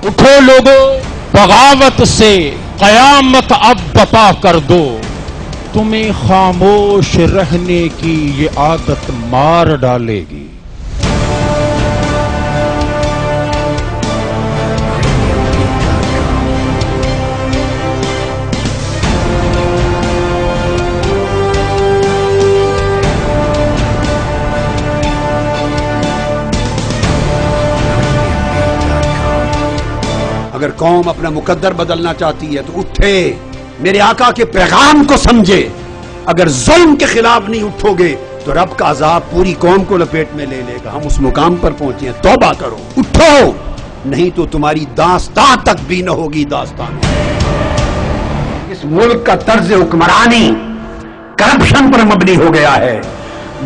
اٹھو لوگو بغاوت سے قیامت اب بتا کر دو، تمہیں خاموش رہنے کی یہ عادت مار ڈالے گی۔ اگر قوم اپنا مقدر بدلنا چاہتی ہے تو اٹھے، میرے آقا کے پیغام کو سمجھے۔ اگر ظلم کے خلاف نہیں اٹھو گے تو رب کا عذاب پوری قوم کو لپیٹ میں لے لے گا۔ ہم اس مقام پر پہنچے ہیں، توبہ کرو، اٹھو، نہیں تو تمہاری داستان تک بھی نہ ہوگی داستان۔ اس ملک کا طرز حکمرانی کرپشن پر مبنی ہو گیا ہے،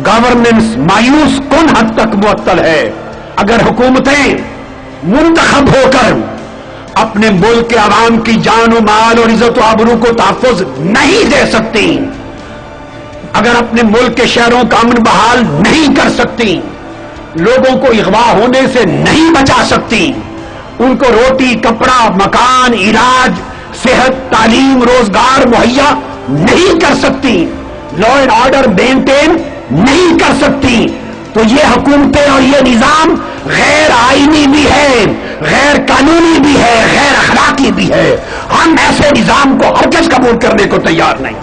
گورننس مایوس کن حد تک معطل ہے۔ اگر حکومتیں منتخب ہو کر اپنے ملک کے عوام کی جان و مال اور عزت و آبرو کو تحفظ نہیں دے سکتی، اگر اپنے ملک کے شہروں کا امن بحال نہیں کر سکتی، لوگوں کو اغوا ہونے سے نہیں بچا سکتی، ان کو روٹی، کپڑا، مکان، علاج، صحت، تعلیم، روزگار مہیا نہیں کر سکتی، لا اینڈ آرڈر مینٹین نہیں کر سکتی، تو یہ حکومتیں اور یہ نظام غیر آئینی بھی ہے، غیر قانونی بھی ہے، غیر اخلاقی بھی ہے۔ ہم ایسے نظام کو ہرگز قبول کرنے کو تیار نہیں۔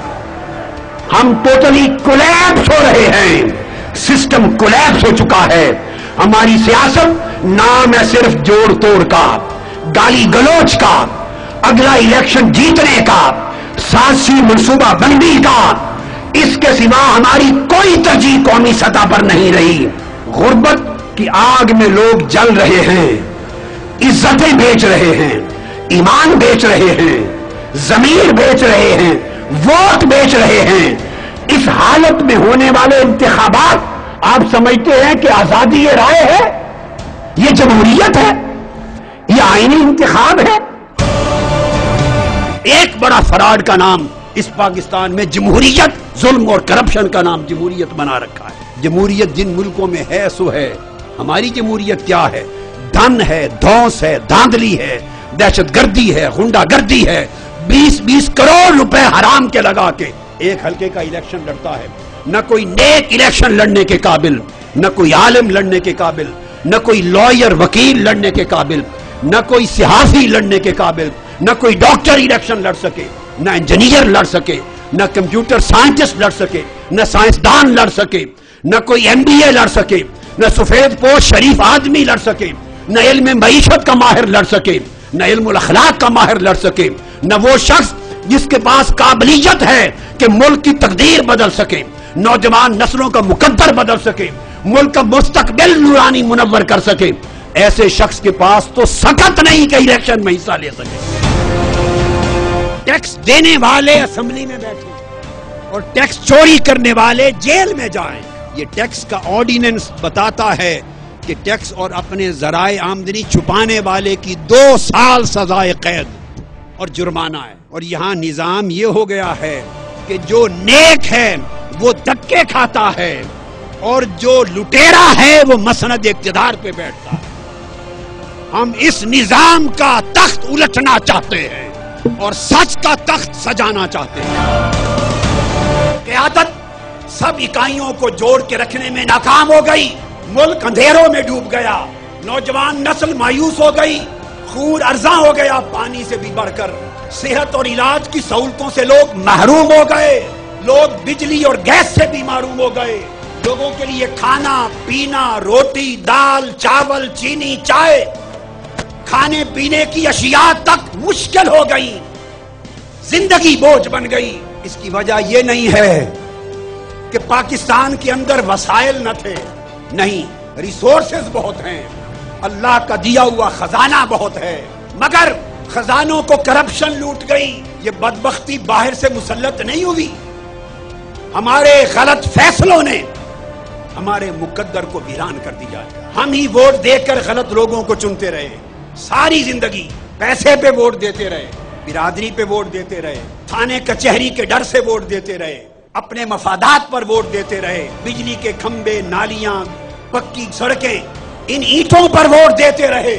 ہم ٹوٹلی کولیپس ہو رہے ہیں، سسٹم کولیپس ہو چکا ہے۔ ہماری سیاست نام ہے صرف جوڑ توڑ کا، گالی گلوچ کا، اگلا الیکشن جیتنے کا، سیاسی منصوبہ بندی کا۔ اس کے سوا ہماری کوئی ترجیح قومی سطح پر نہیں رہی۔ غربت کی آگ میں لوگ جل رہے ہیں، عزتیں بیچ رہے ہیں، ایمان بیچ رہے ہیں، ضمیر بیچ رہے ہیں، ووٹ بیچ رہے ہیں۔ اس حالت میں ہونے والے انتخابات آپ سمجھتے ہیں کہ آزادی یہ رائے ہے، یہ جمہوریت ہے، یہ آئینی انتخاب ہے؟ ایک بڑا فراڈ کا نام اس پاکستان میں جمہوریت، ظلم اور کرپشن کا نام جمہوریت بنا رکھا ہے۔ جمہوریت جن ملکوں میں ہے سو ہے، ہماری جمہوریت کیا ہے؟ دھن ہے، دھونس ہے، دھاندلی ہے، دہشت گردی ہے، غنڈہ گردی ہے۔ 20 کروڑ روپے حرام کے لگا کے ایک حلقے کا الیکشن لڑتا ہے۔ نہ کوئی نیک الیکشن لڑنے کے قابل، نہ کوئی عالم لڑنے کے قابل، نہ کوئی لائر وکیل لڑنے کے قابل، نہ کوئی صحافی لڑنے کے قابل، نہ کوئی ڈاکٹر الیکشن لڑ سکے، نہ انجینئر لڑ سکے، نہ کمپیوٹر سائنٹسٹ لڑ سکے، نہ سائنسدان لڑ سکے، نہ کوئی MBA لڑ سکے، نہ سفید پوش شریف آدمی لڑ سکے، نہ علم معیشت کا ماہر لڑ سکے، نہ علم الاخلاق کا ماہر لڑ سکے، نہ وہ شخص جس کے پاس قابلیت ہے کہ ملک کی تقدیر بدل سکے، نوجوان نسلوں کا مقدر بدل سکے، ملک کا مستقبل نورانی منور کر سکے۔ ایسے شخص کے پاس تو سکت نہیں کہ الیکشن میں حصہ لے سکے۔ ٹیکس دینے والے اسمبلی میں بیٹھے اور ٹیکس چوری کرنے والے جیل میں جائیں۔ یہ ٹیکس کا آرڈیننس بتاتا ہے کہ ٹیکس اور اپنے ذرائع آمدنی چھپانے والے کی 2 سال سزائے قید اور جرمانہ ہے۔ اور یہاں نظام یہ ہو گیا ہے کہ جو نیک ہے وہ دھکے کھاتا ہے اور جو لٹیرا ہے وہ مسند اقتدار پہ بیٹھتا ہے۔ ہم اس نظام کا تخت الٹنا چاہتے ہیں اور سچ کا تخت سجانا چاہتے ہیں۔ قیادت سب اکائیوں کو جوڑ کے رکھنے میں ناکام ہو گئی، ملک اندھیروں میں ڈوب گیا، نوجوان نسل مایوس ہو گئی، خون ارزاں ہو گیا پانی سے بھی بڑھ کر، صحت اور علاج کی سہولتوں سے لوگ محروم ہو گئے، لوگ بجلی اور گیس سے بھی محروم ہو گئے، لوگوں کے لیے کھانا پینا، روٹی دال چاول چینی چائے، کھانے پینے کی اشیاء تک مشکل ہو گئی، زندگی بوجھ بن گئی۔ اس کی وجہ یہ نہیں ہے کہ پاکستان کے اندر وسائل نہ تھے، نہیں، ریسورسز بہت ہیں، اللہ کا دیا ہوا خزانہ بہت ہے، مگر خزانوں کو کرپشن لوٹ گئی۔ یہ بدبختی باہر سے مسلط نہیں ہوئی، ہمارے غلط فیصلوں نے ہمارے مقدر کو ویران کر دیا۔ ہم ہی ووٹ دے کر غلط لوگوں کو چنتے رہے، ساری زندگی پیسے پہ ووٹ دیتے رہے، برادری پہ ووٹ دیتے رہے، تھانے کچہری کے ڈر سے ووٹ دیتے رہے، اپنے مفادات پر ووٹ دیتے رہے، بجلی کے کھمبے، نالیاں، پکی سڑکیں، ان اینٹوں پر ووٹ دیتے رہے،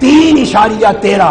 3.13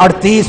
38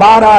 12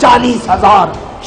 40,000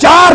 4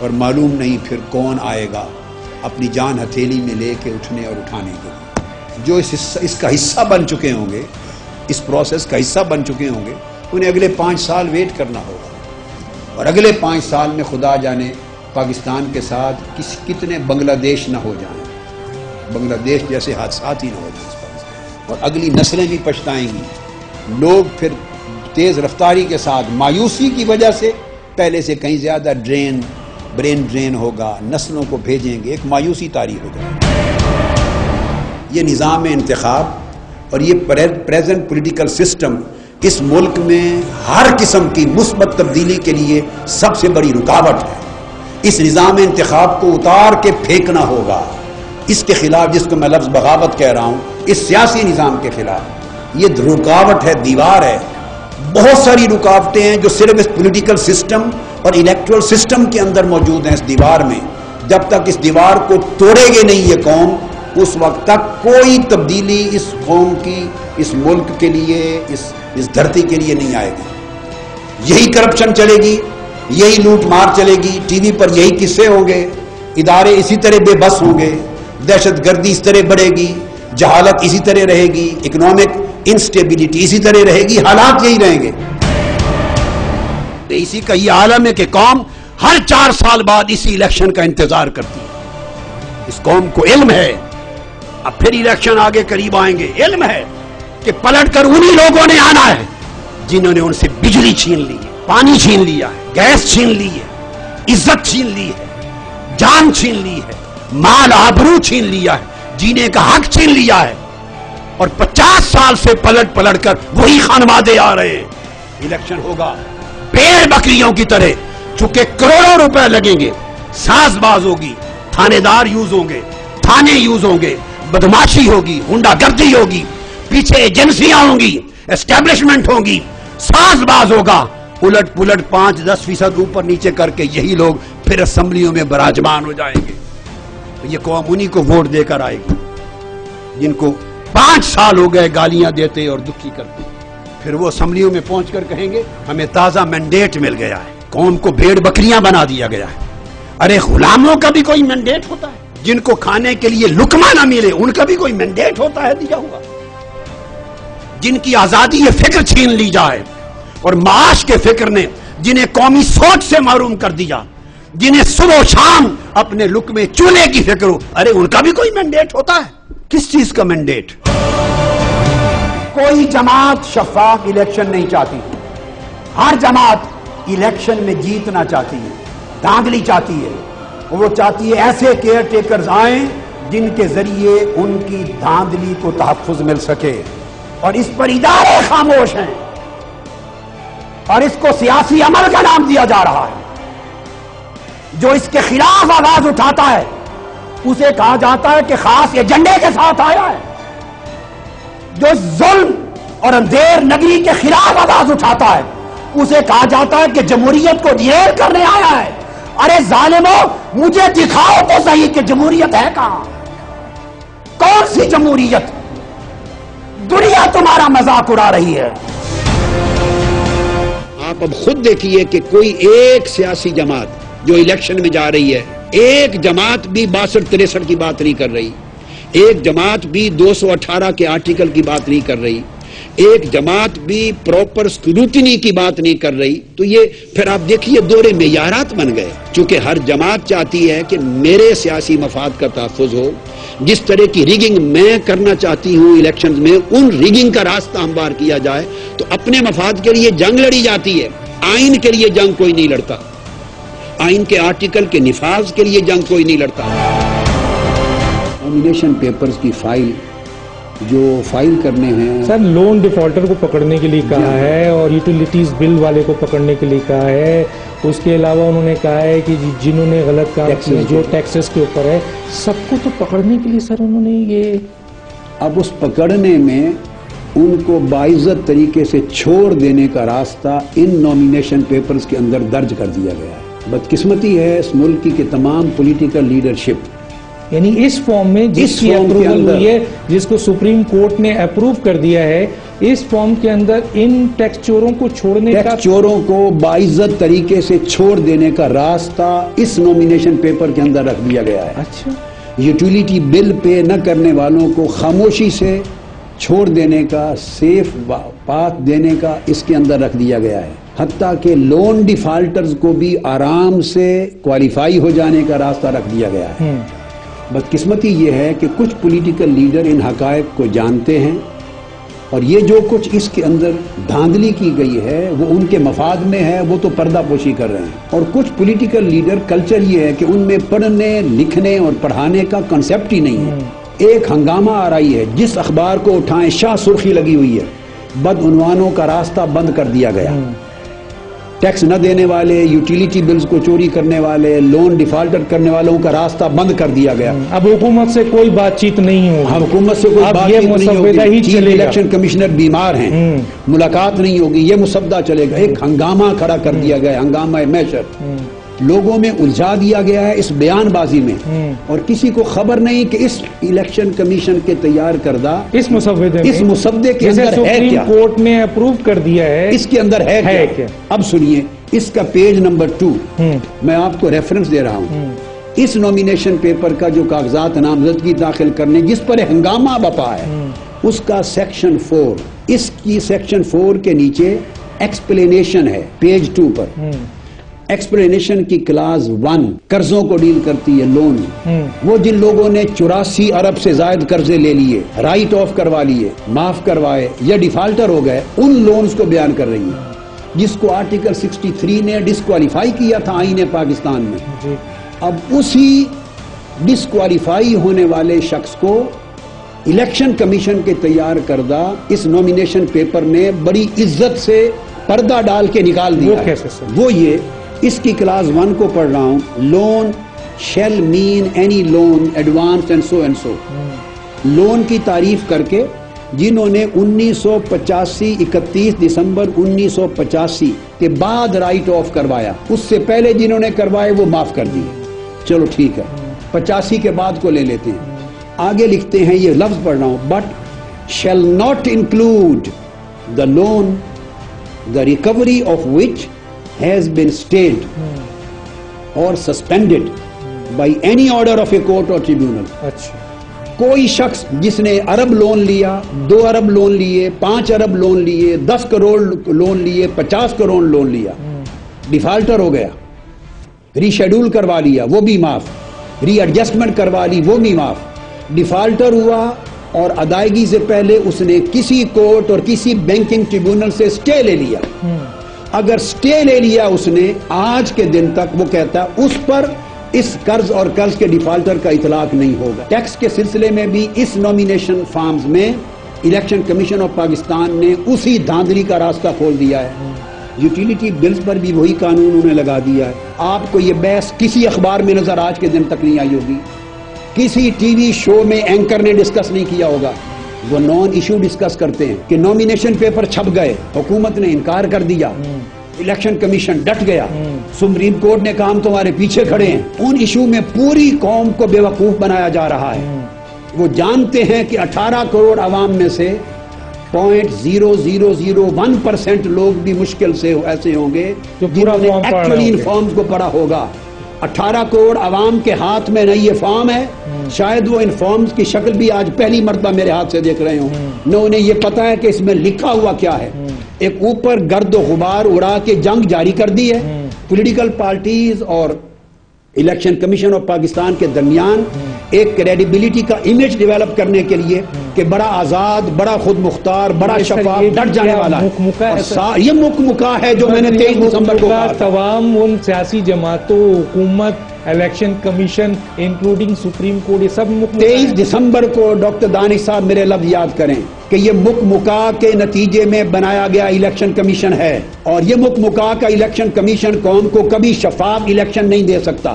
اور معلوم نہیں پھر کون آئے گا اپنی جان ہتھیلی میں لے کے اٹھنے اور اٹھانے کے لیے۔ جو اس کا حصہ بن چکے ہوں گے، اس پروسیس کا حصہ بن چکے ہوں گے، انہیں اگلے 5 سال ویٹ کرنا ہوگا، اور اگلے 5 سال میں خدا جانے پاکستان کے ساتھ کتنے بنگلہ دیش نہ ہو جائیں، بنگلہ دیش جیسے حادثات ہی نہ ہو جائیں اس پاکستان، اور اگلی نسلیں بھی پچھتائیں گی۔ لوگ پھر تیز رفتاری کے ساتھ مایوسی کی وجہ سے پہلے سے کہیں زیادہ برین ڈرین ہوگا، نسلوں کو بھیجیں گے، ایک مایوسی طاری ہو جائے گی۔ یہ نظام انتخاب اور یہ پریزنٹ پولیٹیکل سسٹم اس ملک میں ہر قسم کی مثبت تبدیلی کے لیے سب سے بڑی رکاوٹ ہے۔ اس نظام انتخاب کو اتار کے پھینکنا ہوگا، اس کے خلاف، جس کو میں لفظ بغاوت کہہ رہا ہوں، اس سیاسی نظام کے خلاف یہ رکاوٹ ہے، دیوار ہے۔ بہت ساری رکاوٹیں ہیں جو صرف اس پولیٹیکل سسٹم اور الیکٹرل سسٹم کے اندر موجود ہیں اس دیوار میں۔ جب تک اس دیوار کو توڑے گے نہیں یہ قوم، اس وقت تک کوئی تبدیلی اس قوم کی، اس ملک کے لیے، اس دھرتی کے لیے نہیں آئے گی۔ یہی کرپشن چلے گی، یہی لوٹ مار چلے گی، ٹی وی پر یہی قصے ہوں گے، ادارے اسی طرح بے بس ہوں گے، دہشت گردی اس طرح بڑھے گی، جہالت اسی طرح رہے گی، اکنامک انسٹیبلٹی اسی طرح رہے گی، حالات یہی رہیں گے۔ اسی کا یہ عالم ہے کہ قوم ہر 4 سال بعد اسی الیکشن کا انتظار کرتی ہے۔ اس قوم کو علم ہے، اب پھر الیکشن آگے قریب آئیں گے، علم ہے کہ پلٹ کر انہی لوگوں نے آنا ہے جنہوں نے ان سے بجلی چھین لی ہے، پانی چھین لیا ہے، گیس چھین لی ہے، عزت چھین لی ہے، جان چھین لی ہے، مال آبرو چھین لیا ہے، جینے کا حق چھین لیا ہے، اور 50 سال سے پلٹ کر وہی خانوادے آ رہے ہیں۔ الیکشن ہوگا بھیڑ بکریوں کی طرح، چونکہ کروڑوں روپے لگیں گے، ساز باز ہوگی، تھانے دار یوز ہوں گے، تھانے یوز ہوں گے، بدماشی ہوگی، ہنڈا گردی ہوگی، پیچھے ایجنسیاں ہوں گی، اسٹیبلشمنٹ ہوں گی، ساز باز ہوگا، الٹ پلٹ 5-10% اوپر نیچے کر کے یہی لوگ پھر اسمبلیوں میں براجمان ہو جائیں گے۔ یہ قوم انہی کو ووٹ دے کر آئے گی جن کو 5 سال ہو گئے گالیاں دیتے اور دکھی کرتے، پھر وہ اسمبلیوں میں پہنچ کر کہیں گے ہمیں تازہ مینڈیٹ مل گیا ہے، قوم کو بھیڑ بکریاں بنا دیا گیا ہے۔ ارے غلاموں کا بھی کوئی مینڈیٹ ہوتا ہے، جن کو کھانے کے لیے لقمہ نہ ملے ان کا بھی کوئی مینڈیٹ ہوتا ہے دیا ہوا، جن کی آزادی یہ فکر چھین لی جائے، اور معاش کے فکر نے جنہیں قومی سوچ سے محروم کر دیا، جنہیں صبح و شام اپنے لقمے چولہے کی فکر ہو، ارے ان کا بھی کوئی مینڈیٹ ہوتا ہے۔ کس چیز کا مینڈیٹ؟ کوئی جماعت شفاف الیکشن نہیں چاہتی، ہر جماعت الیکشن میں جیتنا چاہتی ہے، دھاندلی چاہتی ہے، وہ چاہتی ہے ایسے کیئر ٹیکرز آئیں جن کے ذریعے ان کی دھاندلی کو تحفظ مل سکے، اور اس پر ادارے خاموش ہیں، اور اس کو سیاسی عمل کا نام دیا جا رہا ہے۔ جو اس کے خلاف آواز اٹھاتا ہے اسے کہا جاتا ہے کہ خاص ایجنڈے کے ساتھ آیا ہے، جو ظلم اور اندھیر نگری کے خلاف آواز اٹھاتا ہے اسے کہا جاتا ہے کہ جمہوریت کو ڈھیر کرنے آیا ہے۔ ارے ظالموں، مجھے دکھاؤ تو صحیح کہ جمہوریت ہے کہاں، کون سی جمہوریت؟ دنیا تمہارا مذاق اڑا رہی ہے۔ آپ اب خود دیکھیے کہ کوئی ایک سیاسی جماعت جو الیکشن میں جا رہی ہے، ایک جماعت بھی 62-63 کی بات نہیں کر رہی، ایک جماعت بھی 218 کے آرٹیکل کی بات نہیں کر رہی، ایک جماعت بھی پراپر اسکروٹنی کی بات نہیں کر رہی۔ تو یہ پھر آپ دیکھیے دورے معیارات بن گئے، چونکہ ہر جماعت چاہتی ہے کہ میرے سیاسی مفاد کا تحفظ ہو، جس طرح کی ریگنگ میں کرنا چاہتی ہوں الیکشنز میں، ان ریگنگ کا راستہ ہموار کیا جائے۔ تو اپنے مفاد کے لیے جنگ لڑی جاتی ہے، آئین کے لیے جنگ کوئی نہیں لڑتا، آئین کے آرٹیکل کے نفاذ کے لیے جنگ کوئی نہیں لڑتا۔ نامینیشن پیپرز کی فائل جو فائل کرنے ہیں، سر لون ڈیفالٹر کو پکڑنے کے لیے کہا ہے، اور یوٹیلیٹیز بل والے کو پکڑنے کے لیے کہا ہے، اس کے علاوہ انہوں نے کہا ہے کہ جنہوں نے غلط کام کیا جو ٹیکسز کے اوپر ہے، سب کو تو پکڑنے کے لیے سر انہوں نے یہ، اب اس پکڑنے میں ان کو باعزت طریقے سے چھوڑ دینے کا راستہ ان نامینیشن پیپرز کے اندر درج کر دیا گیا ہے۔ بدقسمتی ہے اس ملک کی کہ تمام پولیٹیکل لیڈرشپ یعنی اس فارم میں جس کی اپروول ہوئی ہے، جس کو سپریم کورٹ نے اپروو کر دیا ہے، اس فارم کے اندر ان ٹیکس چوروں کو چھوڑنے کا، ٹیکس چوروں کو باعزت طریقے سے چھوڑ دینے کا راستہ اس نومینیشن پیپر کے اندر رکھ دیا گیا ہے۔ اچھا، یوٹیلیٹی بل پے نہ کرنے والوں کو خاموشی سے چھوڑ دینے کا، سیف پاتھ دینے کا اس کے اندر رکھ دیا گیا ہے۔ حتیٰ کہ لون ڈیفالٹرز کو بھی آرام سے کوالیفائی ہو جانے کا راستہ رکھ دیا گیا ہے۔ بدقسمتی یہ ہے کہ کچھ پولیٹیکل لیڈر ان حقائق کو جانتے ہیں، اور یہ جو کچھ اس کے اندر دھاندلی کی گئی ہے وہ ان کے مفاد میں ہے، وہ تو پردہ پوشی کر رہے ہیں۔ اور کچھ پولیٹیکل لیڈر کلچر یہ ہے کہ ان میں پڑھنے لکھنے اور پڑھانے کا کنسیپٹ ہی نہیں ہے۔ ایک ہنگامہ آ رہی ہے، جس اخبار کو اٹھائیں شاہ سرخی لگی ہوئی ہے، بدعنوانوں کا راستہ بند کر دیا گیا۔ ٹیکس نہ دینے والے، یوٹیلیٹی بلز کو چوری کرنے والے، لون ڈیفالٹر کرنے والوں کا راستہ بند کر دیا گیا۔ اب حکومت سے کوئی بات چیت نہیں ہوگی، حکومت سے کوئی بات چیت نہیں ہوگی، چیف چلے گا، الیکشن کمشنر بیمار ہیں، ملاقات نہیں ہوگی، یہ مسودہ چلے گا۔ ایک ہنگامہ کھڑا کر دیا گیا، ہنگامہ معیشت لوگوں میں الجھا دیا گیا ہے اس بیان بازی میں، اور کسی کو خبر نہیں کہ اس الیکشن کمیشن کے تیار کردہ اس مسودے کے اندر ہے سپریم کیا، کورٹ نے اپروو کر دیا ہے، اس کے اندر ہے کیا۔ اب سنیے اس کا پیج نمبر 2 میں آپ کو ریفرنس دے رہا ہوں۔ اس نومینیشن پیپر کا جو کاغذات نامزدگی داخل کرنے جس پر ہنگامہ بپا ہے، اس کا سیکشن 4، اس کی سیکشن 4 کے نیچے ایکسپلینیشن ہے پیج 2 پر۔ ایکسپلینیشن کی کلاس 1 قرضوں کو ڈیل کرتی ہے، لون۔ وہ جن لوگوں نے 84 ارب سے زائد قرضے لے لیے، رائٹ آف کروا لیے، معاف کروائے یا ڈیفالٹر ہو گئے، ان لونز کو بیان کر رہی ہے، جس کو آرٹیکل 63 نے ڈسکوالیفائی کیا تھا آئین پاکستان میں۔ اب اسی ڈسکوالیفائی ہونے والے شخص کو الیکشن کمیشن کے تیار کردہ اس نومینیشن پیپر نے بڑی عزت سے پردہ ڈال کے نکال دیا۔ وہ یہ اس کی کلاس 1 کو پڑھ رہا ہوں، loan shall main any loan advance and so and so. Loan کی تعریف کر کے جنہوں نے 1985 31 دسمبر 1985 کے بعد رائٹ آف کروایا، اس سے پہلے جنہوں نے کروائے وہ معاف کر دیے، چلو ٹھیک ہے، 85 کے بعد کو لے لیتے ہیں۔ آگے لکھتے ہیں، یہ لفظ پڑھ رہا ہوں، but shall not include the loan the recovery of which has been stayed or suspended by any order of a court or tribunal۔ اچھا، کوئی شخص جس نے ارب لون لیا، 2 ارب لون لیے، 5 ارب لون لیے، 10 کروڑ لون لیے، 50 کروڑ لون لیا، ڈیفالٹر ہو گیا، ری شیڈول کروا لیا وہ بھی معاف، ری ایڈجسٹمنٹ کروا لی وہ بھی معاف، ڈیفالٹر ہوا اور ادائیگی سے پہلے اس نے کسی کورٹ اور کسی بینکنگ ٹریبیونل سے سٹے لے لیا، اگر سٹے لے لیا اس نے آج کے دن تک، وہ کہتا ہے اس پر اس قرض اور قرض کے ڈیفالٹر کا اطلاق نہیں ہوگا۔ ٹیکس کے سلسلے میں بھی اس نومینیشن فارمز میں الیکشن کمیشن آف پاکستان نے اسی دھاندلی کا راستہ کھول دیا ہے۔ یوٹیلیٹی بلز پر بھی وہی قانون انہوں نے لگا دیا ہے۔ آپ کو یہ بحث کسی اخبار میں نظر آج کے دن تک نہیں آئی ہوگی، کسی ٹی وی شو میں اینکر نے ڈسکس نہیں کیا ہوگا۔ وہ نان ایشو ڈسکس کرتے ہیں کہ نومینیشن پیپر چھپ گئے، حکومت نے انکار کر دیا، الیکشن کمیشن ڈٹ گیا، سپریم کورٹ نے کہا ہم تمہارے پیچھے کھڑے ہیں۔ ان ایشو میں پوری قوم کو بے وقوف بنایا جا رہا ہے۔ وہ جانتے ہیں کہ 18 کروڑ عوام میں سے 0.0001% لوگ بھی مشکل سے ایسے ہوں گے جنہوں نے ایکچولی ان فارمز کو پڑھا ہوگا۔ 18 کروڑ عوام کے ہاتھ میں نہ یہ فارم ہے، شاید وہ ان فارمز کی شکل بھی آج پہلی مرتبہ میرے ہاتھ سے دیکھ رہے ہوں، نہ انہیں یہ پتا ہے کہ اس میں لکھا ہوا کیا ہے۔ ایک اوپر گرد و غبار اڑا کے جنگ جاری کر دی ہے پولیٹیکل پارٹیز اور الیکشن کمیشن آف پاکستان کے درمیان، ایک کریڈیبلٹی کا امیج ڈیولپ کرنے کے لیے کہ بڑا آزاد، بڑا خود مختار، بڑا شفاف ڈٹ جانے والا ہے۔ یہ مکہ ہے جو میں نے 23 دسمبر کو کہا۔ تمام ان سیاسی جماعتوں، حکومت، election commission including supreme court, یہ سب 23 دسمبر کو ڈاکٹر دانش صاحب میرے لفظ یاد کریں کہ یہ مکہ کے نتیجے میں بنایا گیا الیکشن کمیشن ہے، اور یہ مکہ کا الیکشن کمیشن قوم کو کبھی شفاف الیکشن نہیں دے سکتا۔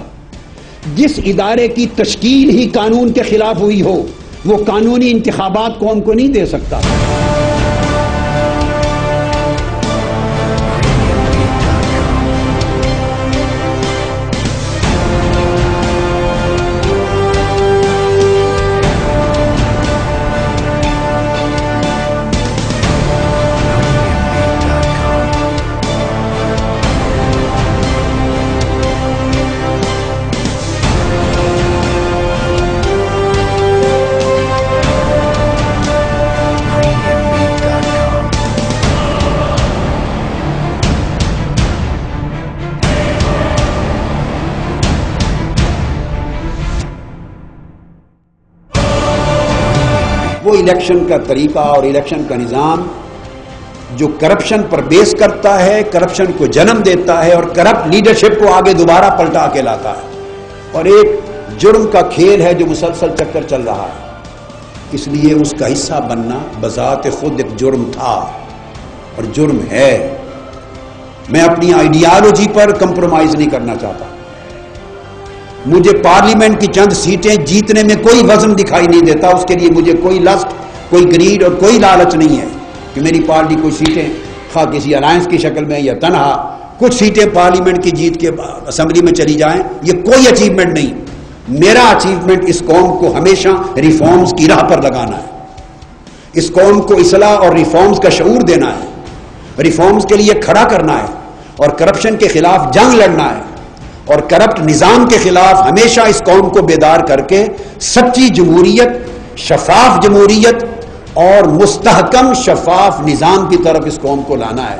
جس ادارے کی تشکیل ہی قانون کے خلاف ہوئی ہو وہ قانونی انتخابات قوم کو نہیں دے سکتا۔ الیکشن کا طریقہ اور الیکشن کا نظام جو کرپشن پر بیس کرتا ہے، کرپشن کو جنم دیتا ہے اور کرپٹ لیڈرشپ کو آگے دوبارہ پلٹا کے لاتا ہے، اور ایک جرم کا کھیل ہے جو مسلسل چکر چل رہا ہے. اس لیے اس کا حصہ بننا بذات خود ایک جرم تھا اور جرم ہے. میں اپنی آئیڈیالوجی پر کمپرومائز نہیں کرنا چاہتا. مجھے پارلیمنٹ کی چند سیٹیں جیتنے میں کوئی وزن دکھائی نہیں دیتا. اس کے لیے مجھے کوئی لسٹ، کوئی گریڈ اور کوئی لالچ نہیں ہے کہ میری پارٹی کوئی سیٹیں خواہ کسی الائنس کی شکل میں یا تنہا کچھ سیٹیں پارلیمنٹ کی جیت کے اسمبلی میں چلی جائیں. یہ کوئی اچیومنٹ نہیں. میرا اچیومنٹ اس قوم کو ہمیشہ ریفارمز کی راہ پر لگانا ہے. اس قوم کو اصلاح اور ریفارمز کا شعور دینا ہے، ریفارمز کے لیے کھڑا کرنا ہے اور کرپشن کے خلاف جنگ لڑنا ہے، اور کرپٹ نظام کے خلاف ہمیشہ اس قوم کو بیدار کر کے سچی جمہوریت، شفاف جمہوریت اور مستحکم شفاف نظام کی طرف اس قوم کو لانا ہے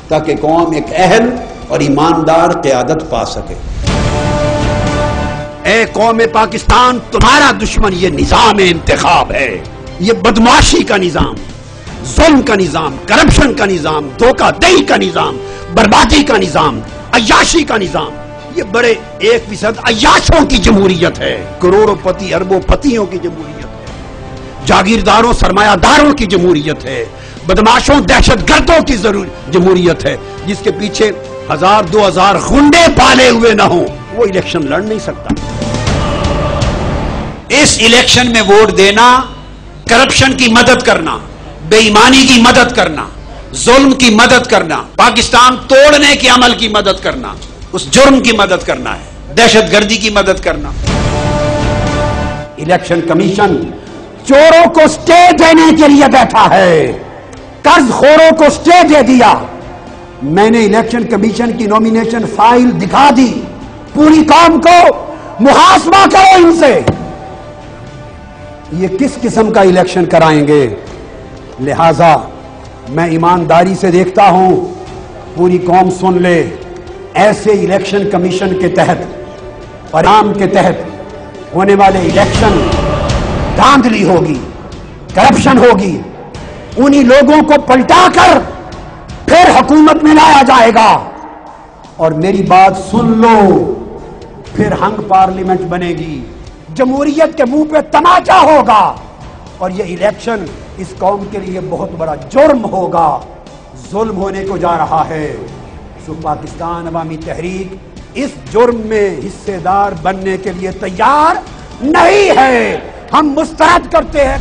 تاکہ قوم ایک اہل اور ایماندار قیادت پا سکے. اے قوم پاکستان، تمہارا دشمن یہ نظام انتخاب ہے، یہ بدمعاشی کا نظام، ظلم کا نظام، کرپشن کا نظام، دھوکہ دہی کا نظام، بربادی کا نظام، عیاشی کا نظام. یہ بڑے 1% عیاشوں کی جمہوریت ہے، کروڑوں پتی اربوں پتیوں کی جمہوریت ہے، جاگیرداروں سرمایہ داروں کی جمہوریت ہے، بدماشوں دہشت گردوں کی جمہوریت ہے. جس کے پیچھے 1000-2000 غنڈے پالے ہوئے نہ ہوں وہ الیکشن لڑ نہیں سکتا. اس الیکشن میں ووٹ دینا، کرپشن کی مدد کرنا، بے ایمانی کی مدد کرنا، ظلم کی مدد کرنا، پاکستان توڑنے کے عمل کی مدد کرنا، اس جرم کی مدد کرنا ہے، دہشت گردی کی مدد کرنا. الیکشن کمیشن چوروں کو سٹے دینے کے لیے بیٹھا ہے، قرض خوروں کو سٹے دے دیا. میں نے الیکشن کمیشن کی نومینیشن فائل دکھا دی. پوری قوم کو محاسبہ کرو ان سے. یہ کس قسم کا الیکشن کرائیں گے؟ لہذا میں ایمانداری سے دیکھتا ہوں، پوری قوم سن لے، ایسے الیکشن کمیشن کے تحت اور عام کے تحت ہونے والے الیکشن دھاندلی ہوگی، کرپشن ہوگی. انہی لوگوں کو پلٹا کر پھر حکومت میں لایا جائے گا. اور میری بات سن لو، پھر ہنگ پارلیمنٹ بنے گی، جمہوریت کے منہ پہ تماچا ہوگا، اور یہ الیکشن اس قوم کے لیے بہت بڑا جرم ہوگا. ظلم ہونے کو جا رہا ہے. سو پاکستان عوامی تحریک اس جرم میں حصے دار بننے کے لیے تیار نہیں ہے. ہم مسترد کرتے ہیں.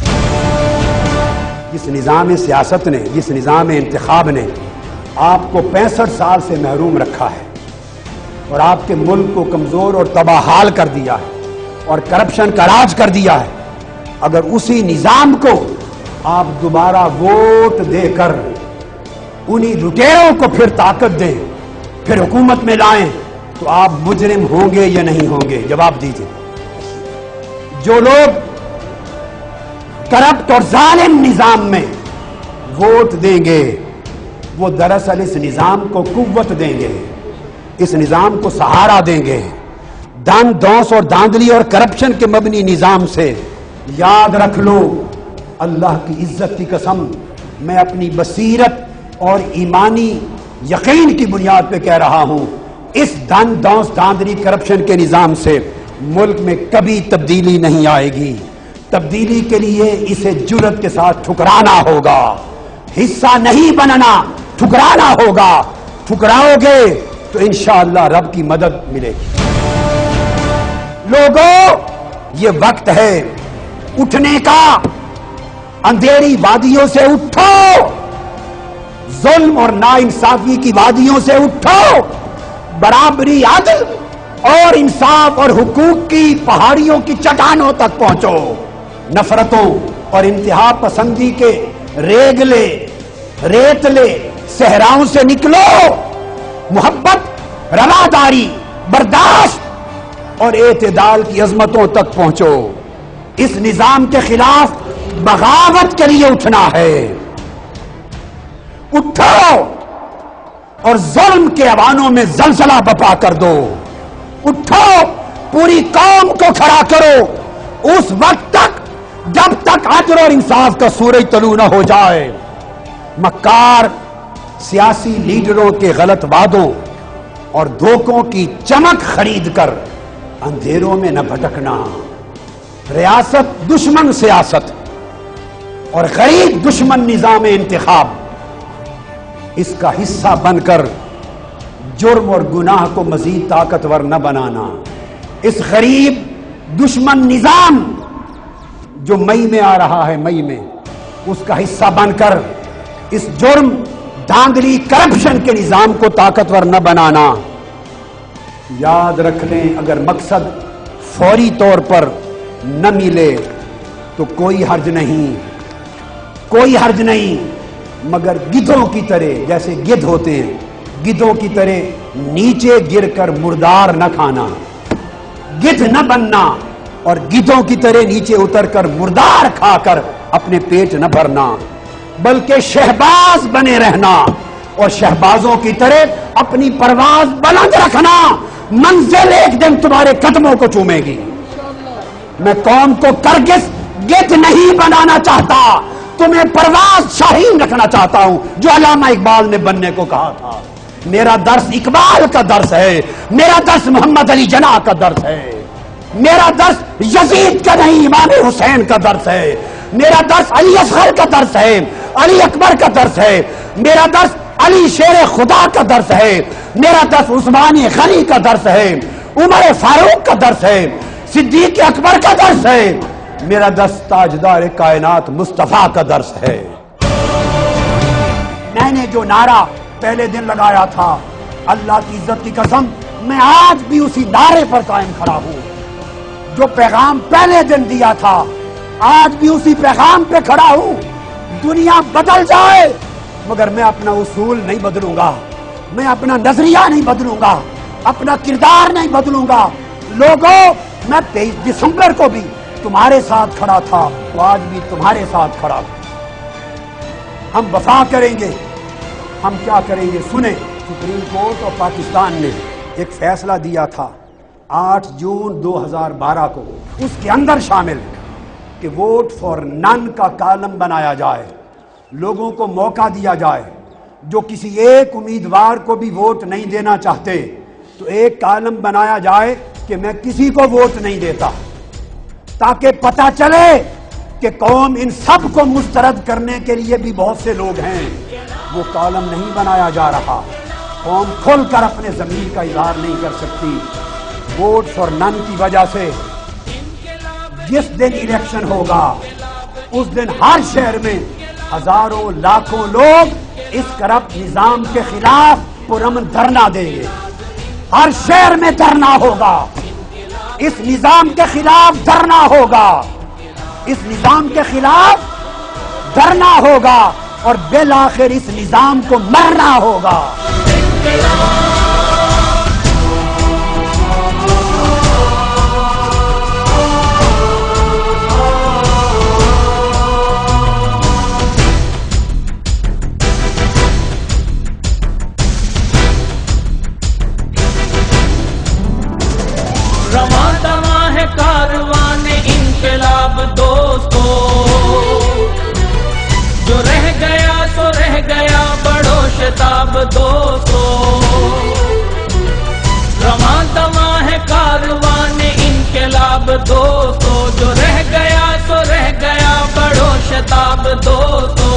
جس نظام سیاست نے، جس نظام انتخاب نے آپ کو 65 سال سے محروم رکھا ہے اور آپ کے ملک کو کمزور اور تباہ حال کر دیا ہے اور کرپشن کا راج کر دیا ہے، اگر اسی نظام کو آپ دوبارہ ووٹ دے کر انہی لٹیروں کو پھر طاقت دیں، پھر حکومت میں لائیں، تو آپ مجرم ہوں گے یا نہیں ہوں گے؟ جواب دیجئے. جو لوگ کرپٹ اور ظالم نظام میں ووٹ دیں گے وہ دراصل اس نظام کو قوت دیں گے، اس نظام کو سہارا دیں گے. دن دونس اور داندلی اور کرپشن کے مبنی نظام سے یاد رکھ لو، اللہ کی عزت کی قسم میں اپنی بصیرت اور ایمانی یقین کی بنیاد پہ کہہ رہا ہوں، اس دن دونس داندلی کرپشن کے نظام سے ملک میں کبھی تبدیلی نہیں آئے گی. تبدیلی کے لیے اسے جرأت کے ساتھ ٹھکرانا ہوگا، حصہ نہیں بننا، ٹھکرانا ہوگا. ٹھکراؤ گے تو انشاءاللہ رب کی مدد ملے گی. لوگوں، یہ وقت ہے اٹھنے کا. اندھیری وادیوں سے اٹھو، ظلم اور ناانصافی کی وادیوں سے اٹھو، برابری، عدل اور انصاف اور حقوق کی پہاڑیوں کی چٹانوں تک پہنچو. نفرتوں اور انتہا پسندی کے ریگلے ریتلے صحراؤں سے نکلو. محبت، رواداری، برداشت اور اعتدال کی عظمتوں تک پہنچو. اس نظام کے خلاف بغاوت کے لیے اٹھنا ہے. اٹھو اور ظلم کے ایوانوں میں زلزلہ برپا کر دو. اٹھو، پوری قوم کو کھڑا کرو اس وقت تک جب تک تک عدل اور انصاف کا سورج طلوع نہ ہو جائے، مکار سیاسی لیڈروں کے غلط وعدوں اور دھوکوں کی چمک خرید کر اندھیروں میں نہ بھٹکنا۔ ریاست دشمن سیاست اور غریب دشمن نظام انتخاب، اس کا حصہ بن کر جرم اور گناہ کو مزید طاقتور نہ بنانا۔ اس غریب دشمن نظام جو مئی میں آ رہا ہے، مئی میں اس کا حصہ بن کر اس جرم دھاندلی کرپشن کے نظام کو طاقتور نہ بنانا۔ یاد رکھ لیں، اگر مقصد فوری طور پر نہ ملے تو کوئی حرج نہیں، کوئی حرج نہیں، مگر گدھوں کی طرح، جیسے گدھ ہوتے ہیں، گدھوں کی طرح نیچے گر کر مردار نہ کھانا، گدھ نہ بننا اور گدھوں کی طرح نیچے اتر کر مردار کھا کر اپنے پیٹ نہ بھرنا، بلکہ شہباز بنے رہنا اور شہبازوں کی طرح اپنی پرواز بلند رکھنا۔ منزل ایک دن تمہارے قدموں کو چومے گی۔ میں قوم کو کرگس گدھ نہیں بنانا چاہتا، تمہیں پرواز شاہین رکھنا چاہتا ہوں، جو علامہ اقبال نے بننے کو کہا تھا۔ میرا درس اقبال کا درس ہے، میرا درس محمد علی جناح کا درس ہے، میرا درس یزید کا نہیں امام حسین کا درس ہے، میرا درس علی اصغر کا درس ہے، علی اکبر کا درس ہے، میرا درس علی شیر خدا کا درس ہے، میرا درس عثمان غنی کا درس ہے، عمر فاروق کا درس ہے، صدیق اکبر کا درس ہے، میرا درس تاجدار کائنات مصطفیٰ کا درس ہے۔ میں نے جو نعرہ پہلے دن لگایا تھا، اللہ کی عزت کی قسم میں آج بھی اسی نعرے پر قائم کھڑا ہوں۔ جو پیغام پہلے دن دیا تھا، آج بھی اسی پیغام پہ کھڑا ہوں۔ دنیا بدل جائے مگر میں اپنا اصول نہیں بدلوں گا، میں اپنا نظریہ نہیں بدلوں گا، اپنا کردار نہیں بدلوں گا۔ لوگوں، میں 23 دسمبر کو بھی تمہارے ساتھ کھڑا تھا، تو آج بھی تمہارے ساتھ کھڑا ہوں۔ ہم وفا کریں گے، ہم کیا کریں گے؟ سنیں، سپریم کورٹ آف پاکستان نے ایک فیصلہ دیا تھا 8 جون 2012 کو، اس کے اندر شامل کہ ووٹ فار نن کا کالم بنایا جائے، لوگوں کو موقع دیا جائے، جو کسی ایک امیدوار کو بھی ووٹ نہیں دینا چاہتے تو ایک کالم بنایا جائے کہ میں کسی کو ووٹ نہیں دیتا، تاکہ پتہ چلے کہ قوم ان سب کو مسترد کرنے کے لیے بھی بہت سے لوگ ہیں۔ وہ کالم نہیں بنایا جا رہا، قوم کھل کر اپنے ضمیر کا اظہار نہیں کر سکتی۔ ووٹ فار نن کی وجہ سے جس دن الیکشن ہوگا اس دن ہر شہر میں ہزاروں لاکھوں لوگ اس کرپٹ نظام کے خلاف پرامن دھرنا دیں گے، ہر شہر میں دھرنا ہوگا، اس نظام کے خلاف دھرنا ہوگا، اس نظام کے خلاف دھرنا ہوگا اور بالآخر اس نظام کو مرنا ہوگا۔ رواں دواں ہے کاروان انقلاب دوستو، جو رہ گیا سو رہ گیا بڑو شتاب دوستو۔ رواں دواں ہے کاروان انقلاب دوستو، جو رہ گیا سو رہ گیا بڑو شتاب دوستو،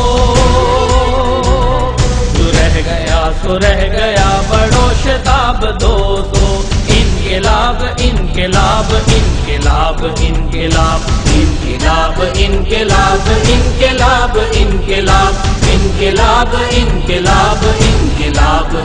جو رہ گیا سو رہ گیا بڑو شتاب دوستو۔ انقلاب انقلاب انقلاب انقلاب انقلاب انقلاب انقلاب انقلاب انقلاب انقلاب انقلاب